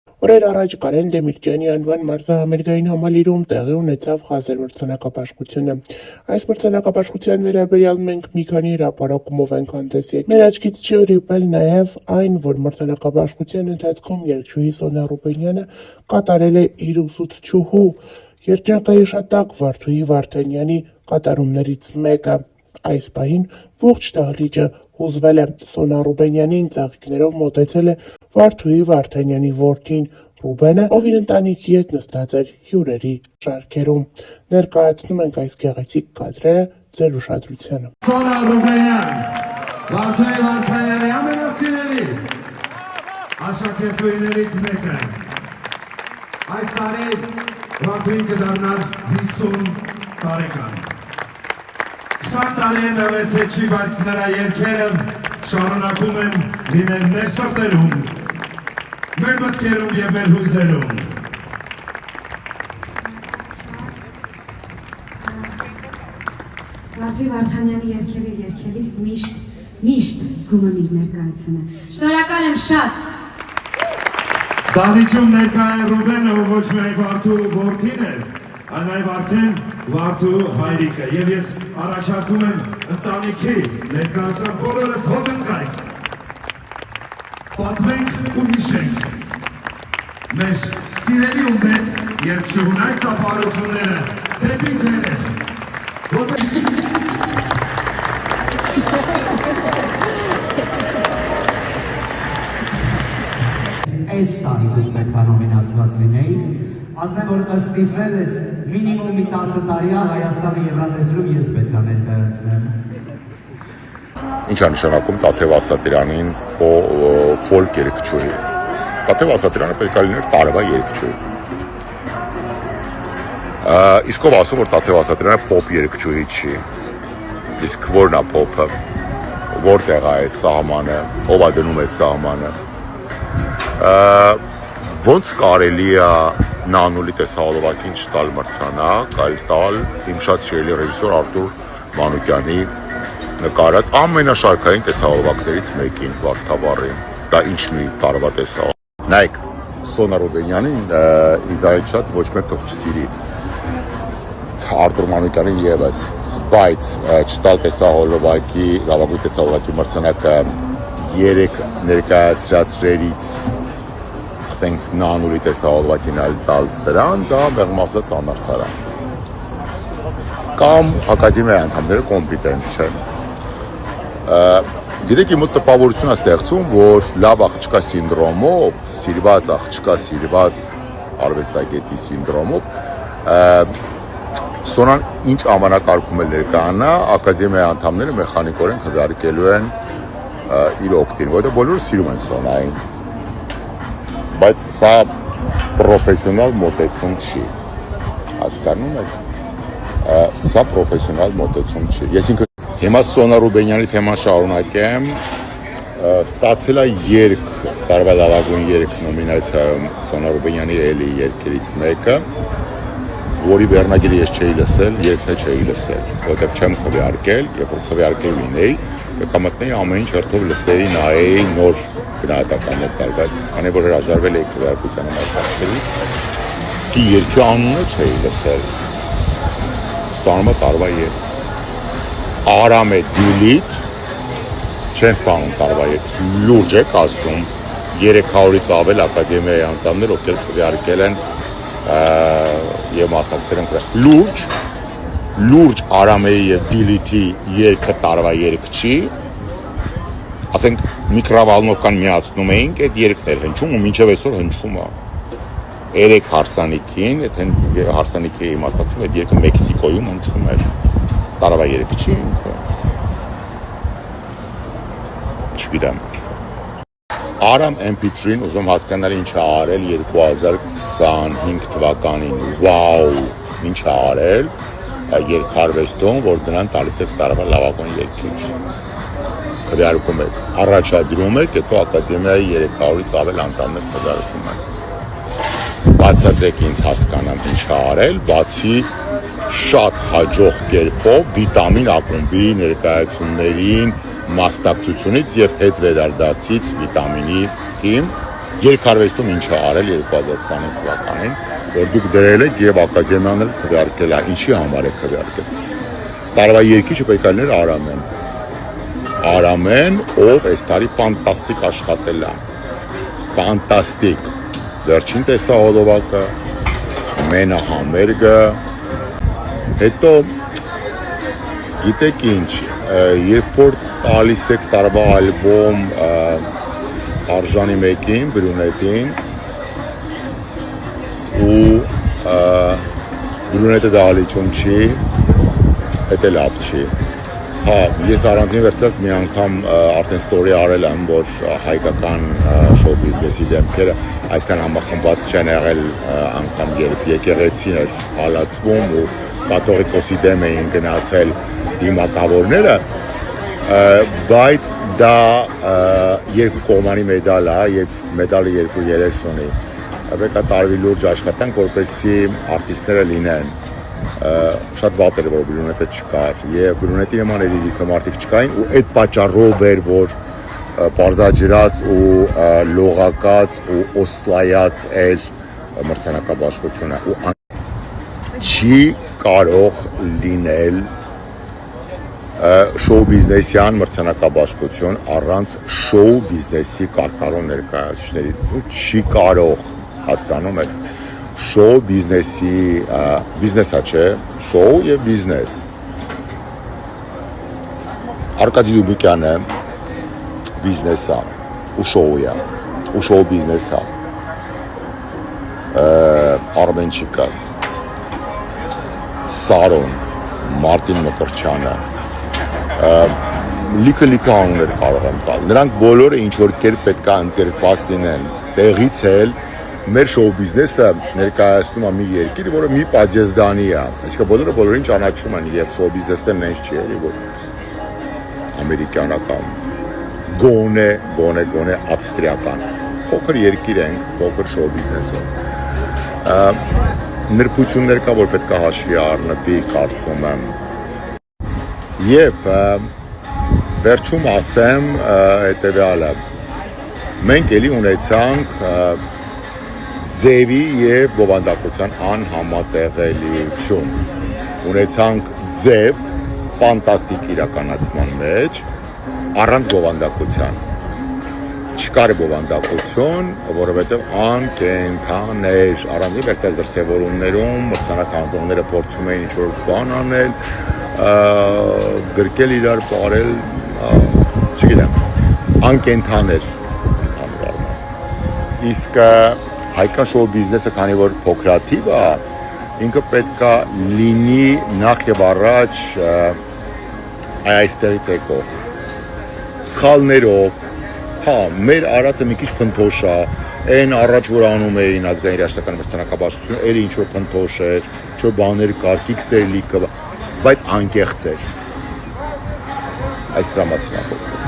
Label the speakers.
Speaker 1: Օրեր առաջ Կարեն Դեմիրճյանի անվան մարզահամերգային համալիրում տեղի ունեցավ խազեր մրցանակապաշխությունը։ Այս մրցանակապաշխության վերաբերյալ մենք մի քանի հրապարակումով ենք հանդես եկել։ Մեր աչքից չի ուրիպել նաև այն, որ մրցանակապաշխության ընթացքում երգչուհի Սոնա Ռուբենյանը կատարել է իր ուսուցչուհու երջանկահիշատակ Վարդուհի Վարդանյանի կատարումներից մեկը։ Այս պահին ողջ դահլիճը հուզվել է։ Սոնա Ռուբենյանին ծաղիկներով մոտեցել է Վարդուհի Վարդանյանի որդին Ռուբենը, ով իր ընտանիքի հետ նստած էր հյուրերի շարքերում։ Ներկայացնում ենք այս գեղեցիկ կադրերը ձեր ուշադրությանը։
Speaker 2: Սոնա Ռուբենյան, Վարդուհի Վարդանյանի ամենասիրելի աշակերտուհիներից մեկը։ Այս տարի Վարդուհին կդառնար 50 տարեկան։ Շատ տարի են դավես հետ չի, բայց նրա երգերը շարունակում են լինել մեր սրտերում, մեր մտքերում և մեր հույզերում։
Speaker 3: Վարդուհի Վարդանյանի երգերը երգելիս միշտ զգում եմ իր ներկայությունը։ Շնորհակալ եմ շատ։
Speaker 2: Դահլիճում ներկա է Ռուբենը, ով ոչ միայն Վարդու որդին է, այլ նաև արդեն Վարդու հայրիկը, և ես առաջարկում եմ ընտանիքի ներկայացան բոլորս հոտնկայս, պատմենք ու հիշենք մեր սիրելի ու մեծ երգչուհուն այս ծափահարությունները դեպի վերև։
Speaker 4: Այս տարի դուք պետք է նոմինացված լինեիք, ասեմ, որ ըստ իսել ես մինիմում մի 10 տարիա Հայաստանի Եվրատեսիլում ես պետք է ներկայացնեմ։
Speaker 5: Ինչ է նշանակում Տաթև Ասատրյանին ֆոլք երգչուհի։ Տաթև Ասատրյանը պետք է լիներ տարվա երգչուհի։ Իսկ ով ասում, որ Տաթև Ասատրյանը փոփ երգչուհի չի։ Իսկ որն է փոփը, որտեղ է այդ սահմանը, ով է դնում այդ սահմանը։ Ոնց կարելի է Նանուլի տեսահոլովակին չտալ մրցանակ, այլ տալ իմ շատ սիրելի ռեժիսոր Արտուր Մանուկյանի նկարած ամենաշարքային տեսահոլովակներից մեկին Վարդավառին։ Դա ինչն է տարվա տեսահոլովակ։ Նայեք, Սոնա Ռուբենյանին ինձ այդ շատ ոչ մեկ թող չսիրի։ Արտուր Մանուկյանին ևս, բայց չտալ տեսահոլովակի, լավագույն տեսահոլովակի մրցանակը 3 ներկայացրածներից, ասենք Նանուլի տեսահոլովակին այլ տալ սրան, դա մեղմ ասած անարդարան։ Կամ ակադեմիայի անդամները կոմպետենտ չեն։ Գիտեք, իմ մոտ տպավորություն է ստեղծում, որ լավ աղջկա սինդրոմով, սիրված աղջկա սիրված արվեստագետի սինդրոմով Սոնան ինչ անվանակարգում է ներկայանա, ակադեմիայի անդամները մեխանիկորեն քվեարկելու են իր օգտին, որտեղ բոլորը սիրում են Սոնային, բայց սա պրոֆեսիոնալ մոտեցում չի, հասկանում եք, սա պրոֆեսիոնալ մոտեցում չի, ես ինքը հիմա Սոնա Ռուբենյանի թեման շարունակեմ, ստացել է երգ, տարվա լավագույն երգ նոմինացիայում Սոնա Ռուբենյանի էլի երգերից մեկը, որի վերնագիրը ես չէի լսել, երգը չէի լսել, որտեղ չեմ քվեարկել, երբ որ քվեարկել լինեի, կամտնեի ամեն ինչ հերթով լսեի, նայեի, նոր գնահատականներ տալ, բայց քանի որ հրաժարվել էի քվեարկության մասնակցելուց, իսկ երգի անունը չէի լսել, ստանում է տարվա երգ։ Արամ է Դիլիթ, չեն ստանում տարվա երգ, լուրջ եք ասում, 300-ից ավել ակադեմիայի անդամներ, ովքեր քվեարկել են և մասնակցել են լուրջ Արամեի և Դիլիթի երգը տարվա երգ չի, ասենք միկրովալնովկան միացնում էինք, այդ երգներ հնչում ու մինչև այսօր հնչում է։ 3 հարսանիքին, եթե հարսանիքի մասնակցում, այդ երգը Մեքսիկոյում հնչում էր, տարվա երգ չի ինքը։ Չգիտեմ։ Արամ MP3-ին ուզում հասկանալ ինչ է արել 2025 թվականին, վաու, ինչ է արել երգարվեստում, որ դրան տալիս եք տարվա լավագույն երգիչ։ Քվեարկում եք, առաջադրում եք, հետո ակադեմիայի 300-ից ավել անդամներ քվեարկում եք։ Բացատրեք ինձ հասկանամ ինչ է արել, բացի շատ հաջող կերպով վիտամին ակումբի ներկայացումներին մասնակցությունից և հետ վերադարձից վիտամինի թիմ երկարվեստում ինչ է արել 2025 թվականին, որ դուք դրել եք եւ ակադեմիան էլ քվեարկել է, ինչի համար է քվեարկել։ Տարվա երկիչը պետք է լիներ Արամեն, ով այս տարի ֆանտաստիկ աշխատել է։ Ֆանտաստիկ։ Վերջին տեսահոլովակը, մենահամերգը, հետո գիտեք ինչ, երբ որ տալիս եք տարվա ալբոմ արժանի մեկին, բրունետին, ու բրունետը դահալիճում չի, հետ է լավ չի։ Հա, ես առանձին վերցած մի անգամ արդեն ստորի արել եմ, որ հայկական շոու բիզնեսի դեմքերը այսքան համախմբված չեն եղել անգամ երբ եկեղեցին էր հալածվում ու կաթողիկոսի դեմ էին գնացել դիմակավորները, բայց դա երկու կողմանի մեդալ է եւ մեդալը երկու երես ունի։ Պետք է տարվի լուրջ աշխատանք, որպեսզի արտիստները լինեն։ Շատ վատ էր, որ բրունետը չկար եւ բրունետի նման երիկը մարդիկ չկային ու այդ պատճառով էր, որ պարզաջրած ու լողակած ու օսլայած էր մրցանակաբաշխությունը ու չի կարող լինել շոու բիզնեսյան մրցանակաբաշխություն առանց շոու բիզնեսի կարգառուն ներկայացուցիչների չի կարող հասկանում եք շոու բիզնեսի բիզնեսա չէ, շոու եւ բիզնես։ Արկադի Դուբիկյանը բիզնեսա ու շոուя, ու շոու բիզնեսա։ Արմենչիկը, Սարոն, Մարտին Մկրտչյանը, լիքը անուններ կարող եմ տալ։ Նրանք բոլորը ինչ որ կերպ պետք է ընկերված լինեն, տեղից էլ մեր շոու բիզնեսը ներկայացնում է մի երկիր, որը մի պատժեզդանի է։ Այսինքն բոլորը բոլորին ճանաչում են եւ շոու բիզնեսն նենց չի էլի, որ ամերիկյանական գոնե ավստրիական փոքր երկիր ենք, փոքր շոու բիզնեսով։ Նրբություններ կա, որ պետք է հաշվի առնվի, կարծում եմ։ Եվ վերջում ասեմ հետեւյալը։ Մենք էլի ունեցանք ձևի եւ բովանդակության անհամատեղելիություն։ Ունեցանք ձև ֆանտաստիկ իրականացման մեջ առանց բովանդակության։ Չկար բովանդակություն, որովհետեւ անկենթան էր, առանձին վերցած դրսևորումներում մրցանականողները փորձում էին ինչ-որ բան անել, գրկել իրար բարել, չգիտեմ, անկենթան էր ընդհանուր առմամբ։ Իսկ հայկական շոու բիզնեսը, քանի որ փոքրաթիվ է, ինքը պետքա լինի նախ եւ առաջ այստեղից եկող սխալներով, հա, մեր արածը մի քիչ փնթոշ է, այն առաջ որ անում էին ազգային երաժշտական մրցանակաբաշխությունը, էր ինչ որ փնթոշ էր, ինչ որ բաներ կար, կիքսեր լիքը, բայց անկեղծ էր։ Այս դրա մասին է խոսքը։